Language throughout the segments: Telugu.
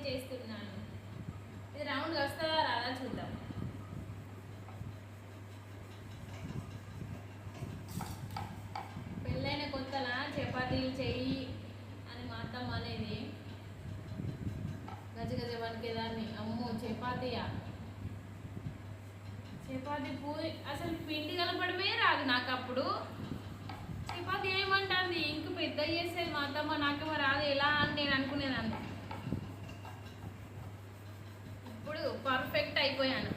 చేస్తున్నాను. ఇది రౌండ్గా వస్తుందా రాదా చూద్దాం. పెళ్ళైన కొత్తలా చపాతీలు చెయ్యి అని మా అత్తమ్మ అనేది. గజ గజ వణికేదాన్ని. అమ్మో చపాతీయా, చపాతీ పూరి అసలు పిండి కలపడమే రాదు నాకు. అప్పుడు చపాతీ ఏమంటుంది ఇంక పెద్ద చేసేది మా అత్తమ్మ, నాకేమో రాదు ఎలా అని నేను అనుకునేదాన్ని. ఇప్పుడు పర్ఫెక్ట్ అయిపోయాను.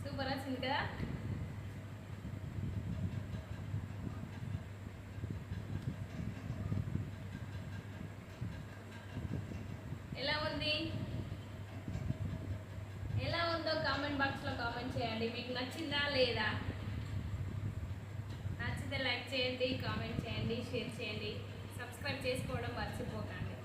సూపర్ వచ్చింది కదా. ఎలా ఉంది, ఎలా ఉందో కామెంట్ బాక్స్లో కామెంట్ చేయండి. మీకు నచ్చిందా లేదా? నచ్చితే లైక్ చేయండి, కామెంట్ చేయండి, షేర్ చేయండి, సబ్స్క్రైబ్ చేసుకోవడం మర్చిపోకండి.